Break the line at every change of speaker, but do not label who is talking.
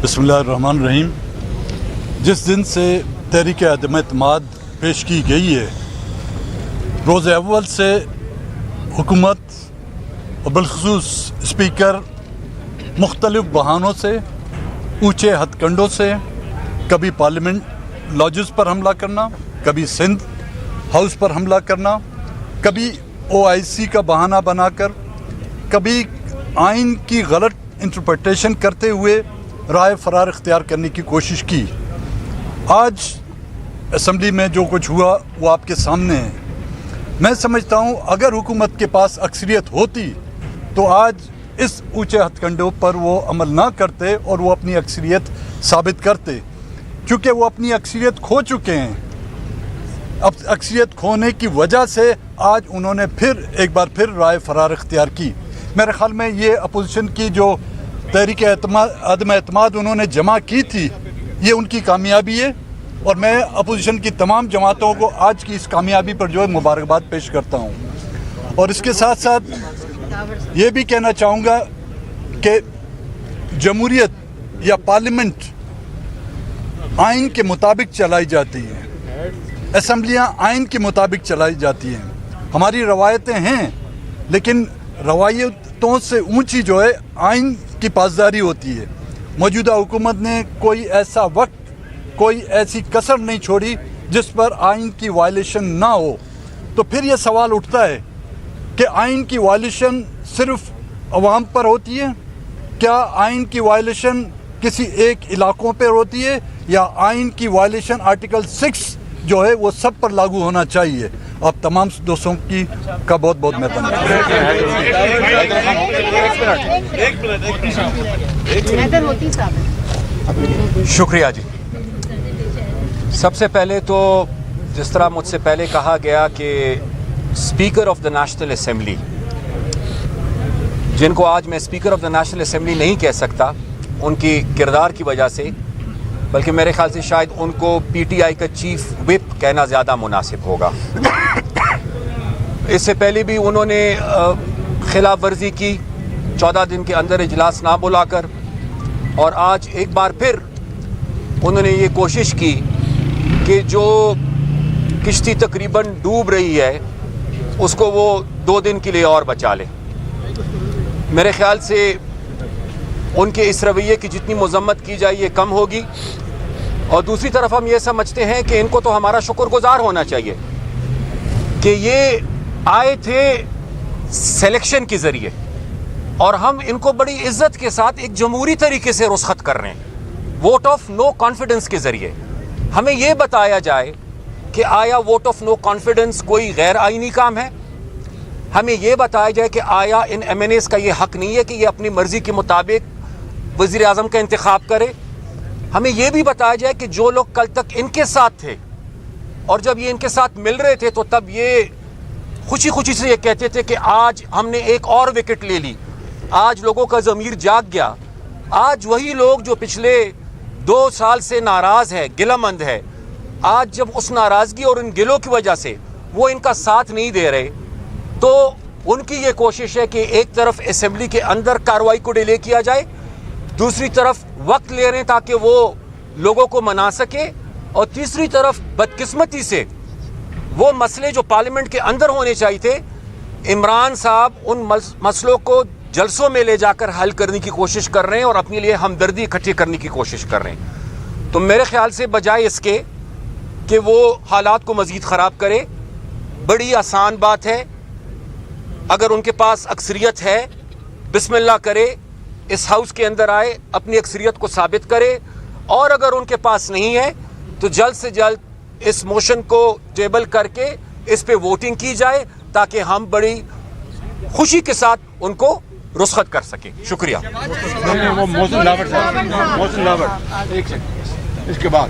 بسم اللہ الرحمن الرحیم. جس دن سے تحریک عدم اعتماد پیش کی گئی ہے، روز اول سے حکومت اور بالخصوص اسپیکر مختلف بہانوں سے، اونچے ہتھ کنڈوں سے، کبھی پارلیمنٹ لاجز پر حملہ کرنا، کبھی سندھ ہاؤس پر حملہ کرنا، کبھی OIC کا بہانہ بنا کر، کبھی آئین کی غلط انٹرپریٹیشن کرتے ہوئے رائے فرار اختیار کرنے کی کوشش کی. آج اسمبلی میں جو کچھ ہوا وہ آپ کے سامنے ہے. میں سمجھتا ہوں اگر حکومت کے پاس اکثریت ہوتی تو آج اس اونچے ہتھ کنڈوں پر وہ عمل نہ کرتے اور وہ اپنی اکثریت ثابت کرتے، چونکہ وہ اپنی اکثریت کھو چکے ہیں. اب اکثریت کھونے کی وجہ سے آج انہوں نے ایک بار پھر رائے فرار اختیار کی. میرے خیال میں یہ اپوزیشن کی جو تحریک عدم اعتماد انہوں نے جمع کی تھی، یہ ان کی کامیابی ہے، اور میں اپوزیشن کی تمام جماعتوں کو آج کی اس کامیابی پر جو ہے مبارکباد پیش کرتا ہوں. اور اس کے ساتھ ساتھ یہ بھی کہنا چاہوں گا کہ جمہوریت یا پارلیمنٹ آئین کے مطابق چلائی جاتی ہے، اسمبلیاں آئین کے مطابق چلائی جاتی ہیں. ہماری روایتیں ہیں، لیکن روایتوں سے اونچی جو ہے آئین کی پاسداری ہوتی ہے. موجودہ حکومت نے کوئی ایسا وقت، کوئی ایسی کسر نہیں چھوڑی جس پر آئین کی وائلیشن نہ ہو. تو پھر یہ سوال اٹھتا ہے کہ آئین کی وائلیشن صرف عوام پر ہوتی ہے؟ کیا آئین کی وائلیشن کسی ایک علاقوں پر ہوتی ہے، یا آئین کی وائلیشن آرٹیکل 6 جو ہے وہ سب پر لاگو ہونا چاہیے؟ آپ تمام دوستوں کا بہت بہت میں
شکریہ جی. سب سے پہلے تو جس طرح مجھ سے پہلے کہا گیا کہ speaker of the national assembly, جن کو آج میں speaker of the national assembly نہیں کہہ سکتا ان کی کردار کی وجہ سے، بلکہ میرے خیال سے شاید ان کو PTI کا چیف وپ کہنا زیادہ مناسب ہوگا. اس سے پہلے بھی انہوں نے خلاف ورزی کی 14 دن کے اندر اجلاس نہ بلا کر، اور آج ایک بار پھر انہوں نے یہ کوشش کی کہ جو کشتی تقریباً ڈوب رہی ہے اس کو وہ 2 دن کے لیے اور بچا لے. میرے خیال سے ان کے اس رویے کی جتنی مذمت کی جائے یہ کم ہوگی. اور دوسری طرف ہم یہ سمجھتے ہیں کہ ان کو تو ہمارا شکر گزار ہونا چاہیے کہ یہ آئے تھے سلیکشن کے ذریعے، اور ہم ان کو بڑی عزت کے ساتھ ایک جمہوری طریقے سے رخصت کر رہے ہیں، ووٹ آف نو کانفیڈنس کے ذریعے. ہمیں یہ بتایا جائے کہ آیا ووٹ آف نو کانفیڈنس کوئی غیر آئینی کام ہے؟ ہمیں یہ بتایا جائے کہ آیا ان MNAs کا یہ حق نہیں ہے کہ یہ اپنی مرضی کے مطابق وزیر اعظم کا انتخاب کرے؟ ہمیں یہ بھی بتایا جائے کہ جو لوگ کل تک ان کے ساتھ تھے اور جب یہ ان کے ساتھ مل رہے تھے تو تب یہ خوشی خوشی سے یہ کہتے تھے کہ آج ہم نے ایک اور وکٹ لے لی، آج لوگوں کا ضمیر جاگ گیا. آج وہی لوگ جو پچھلے 2 سال سے ناراض ہے، گلہ مند ہے، آج جب اس ناراضگی اور ان گلوں کی وجہ سے وہ ان کا ساتھ نہیں دے رہے، تو ان کی یہ کوشش ہے کہ ایک طرف اسمبلی کے اندر کارروائی کو ڈیلے کیا جائے، دوسری طرف وقت لے رہے ہیں تاکہ وہ لوگوں کو منا سکے، اور تیسری طرف بدقسمتی سے وہ مسئلے جو پارلیمنٹ کے اندر ہونے چاہیے تھے، عمران صاحب ان مسئلوں کو جلسوں میں لے جا کر حل کرنے کی کوشش کر رہے ہیں اور اپنے لیے ہمدردی اکٹھی کرنے کی کوشش کر رہے ہیں. تو میرے خیال سے بجائے اس کے کہ وہ حالات کو مزید خراب کرے، بڑی آسان بات ہے، اگر ان کے پاس اکثریت ہے بسم اللہ کرے، اس ہاؤس کے اندر آئے، اپنی اکثریت کو ثابت کرے، اور اگر ان کے پاس نہیں ہے تو جلد سے جلد اس موشن کو ٹیبل کر کے اس پہ ووٹنگ کی جائے تاکہ ہم بڑی خوشی کے ساتھ ان کو رخصت کر سکیں. شکریہ.
اس کے بعد